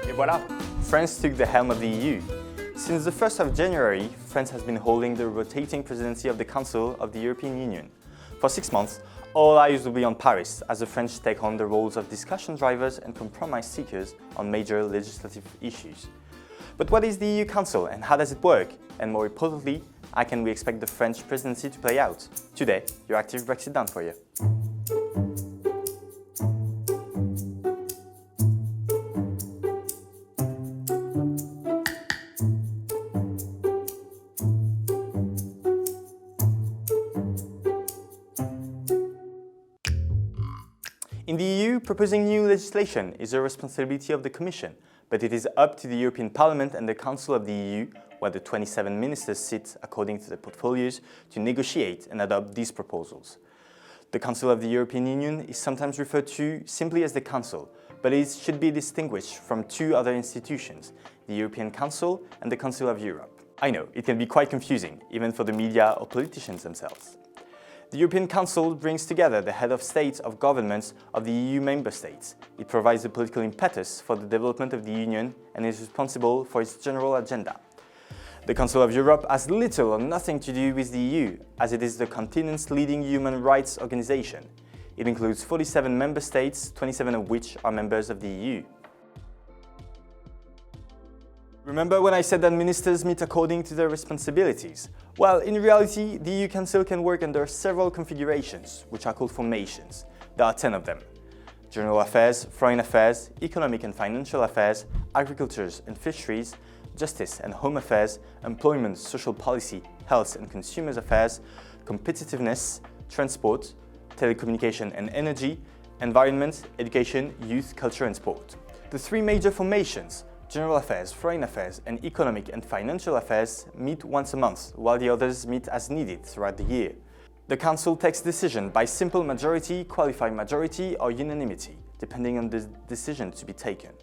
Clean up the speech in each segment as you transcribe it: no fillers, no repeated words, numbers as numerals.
Et voilà, France took the helm of the EU. Since the 1st of January, France has been holding the rotating presidency of the Council of the European Union. For 6 months, all eyes will be on Paris as the French take on the roles of discussion drivers and compromise seekers on major legislative issues. But what is the EU Council and how does it work? And more importantly, how can we expect the French presidency to play out? Today, your active Brexit down for you. In the EU, proposing new legislation is a responsibility of the Commission, but it is up to the European Parliament and the Council of the EU, where the 27 ministers sit according to their portfolios, to negotiate and adopt these proposals. The Council of the European Union is sometimes referred to simply as the Council, but it should be distinguished from two other institutions, the European Council and the Council of Europe. I know, it can be quite confusing, even for the media or politicians themselves. The European Council brings together the head of state of governments of the EU member states. It provides the political impetus for the development of the Union and is responsible for its general agenda. The Council of Europe has little or nothing to do with the EU, as it is the continent's leading human rights organization. It includes 47 member states, 27 of which are members of the EU. Remember when I said that ministers meet according to their responsibilities? Well, in reality, the EU Council can work under several configurations, which are called formations. There are 10 of them. General affairs, foreign affairs, economic and financial affairs, agriculture and fisheries, justice and home affairs, employment, social policy, health and consumers affairs, competitiveness, transport, telecommunication and energy, environment, education, youth, culture and sport. The three major formations, General affairs, foreign affairs, and economic and financial affairs meet once a month, while the others meet as needed throughout the year. The Council takes decision by simple majority, qualified majority, or unanimity, depending on the decision to be taken.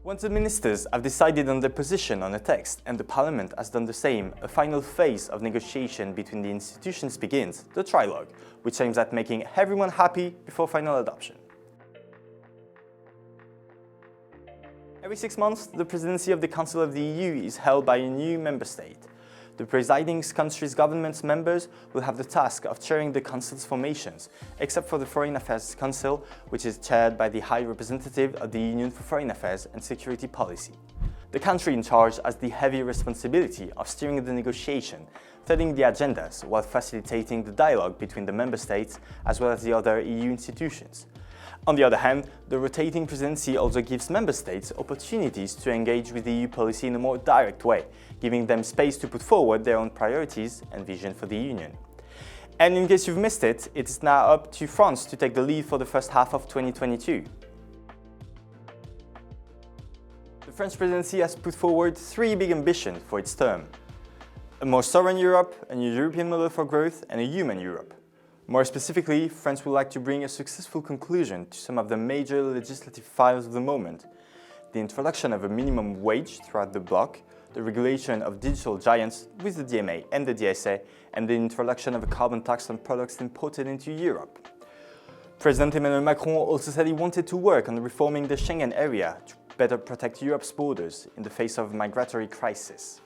Once the ministers have decided on their position on a text and the Parliament has done the same, a final phase of negotiation between the institutions begins, the trilogue, which aims at making everyone happy before final adoption. Every 6 months, the presidency of the Council of the EU is held by a new member state. The presiding country's government members will have the task of chairing the Council's formations, except for the Foreign Affairs Council, which is chaired by the High Representative of the Union for Foreign Affairs and Security Policy. The country in charge has the heavy responsibility of steering the negotiation, setting the agendas while facilitating the dialogue between the member states as well as the other EU institutions. On the other hand, the rotating presidency also gives member states opportunities to engage with EU policy in a more direct way, giving them space to put forward their own priorities and vision for the Union. And in case you've missed it, it's now up to France to take the lead for the first half of 2022. The French presidency has put forward three big ambitions for its term: a more sovereign Europe, a new European model for growth, and a human Europe. More specifically, France would like to bring a successful conclusion to some of the major legislative files of the moment: the introduction of a minimum wage throughout the bloc, the regulation of digital giants with the DMA and the DSA, and the introduction of a carbon tax on products imported into Europe. President Emmanuel Macron also said he wanted to work on reforming the Schengen area to better protect Europe's borders in the face of a migratory crisis.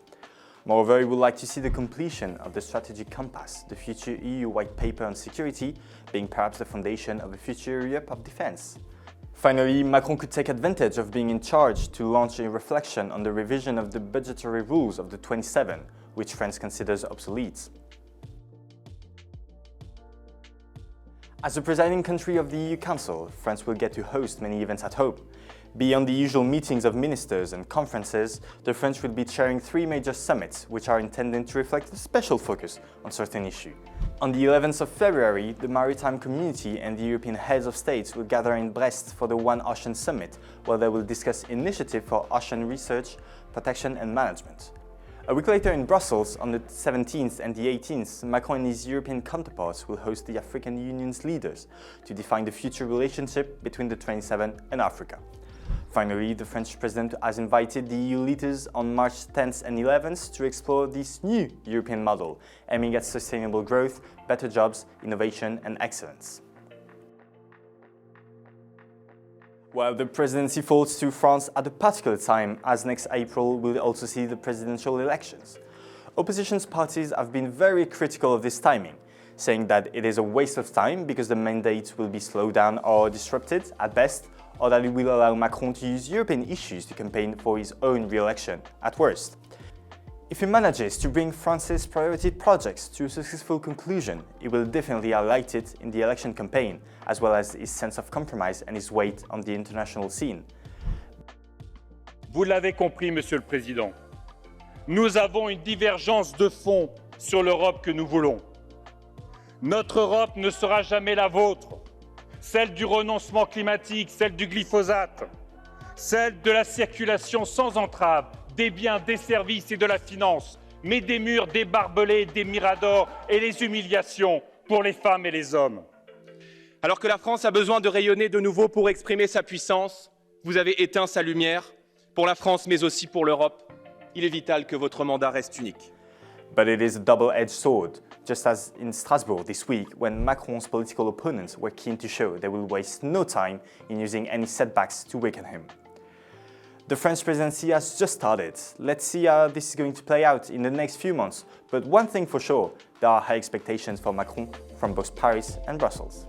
Moreover, we would like to see the completion of the strategic compass, the future EU White Paper on security, being perhaps the foundation of a future Europe of defense. Finally, Macron could take advantage of being in charge to launch a reflection on the revision of the budgetary rules of the 27, which France considers obsolete. As the presiding country of the EU Council, France will get to host many events at home. Beyond the usual meetings of ministers and conferences, the French will be chairing three major summits, which are intended to reflect a special focus on certain issues. On the 11th of February, the maritime community and the European heads of states will gather in Brest for the One Ocean Summit, where they will discuss initiatives for ocean research, protection and management. A week later in Brussels, on the 17th and the 18th, Macron and his European counterparts will host the African Union's leaders to define the future relationship between the 27 and Africa. Finally, the French president has invited the EU leaders on March 10th and 11th to explore this new European model, aiming at sustainable growth, better jobs, innovation and excellence. Well, the presidency falls to France at a particular time, as next April will also see the presidential elections. Opposition parties have been very critical of this timing, saying that it is a waste of time because the mandate will be slowed down or disrupted at best, or that it will allow Macron to use European issues to campaign for his own re-election at worst. If he manages to bring France's priority projects to a successful conclusion, he will definitely highlight it in the election campaign, as well as his sense of compromise and his weight on the international scene. Vous l'avez compris, Monsieur le Président, nous avons une divergence de fond sur l'Europe que nous voulons. Notre Europe ne sera jamais la vôtre, celle du renoncement climatique, celle du glyphosate, celle de la circulation sans entrave, des biens, des services et de la finance, mais des murs, des barbelés, des miradors et les humiliations pour les femmes et les hommes. Alors que la France a besoin de rayonner de nouveau pour exprimer sa puissance, vous avez éteint sa lumière, pour la France mais aussi pour l'Europe. Il est vital que votre mandat reste unique. But it is a double-edged sword, just as in Strasbourg this week when Macron's political opponents were keen to show they will waste no time in using any setbacks to weaken him. The French presidency has just started. Let's see how this is going to play out in the next few months. But one thing for sure, there are high expectations for Macron from both Paris and Brussels.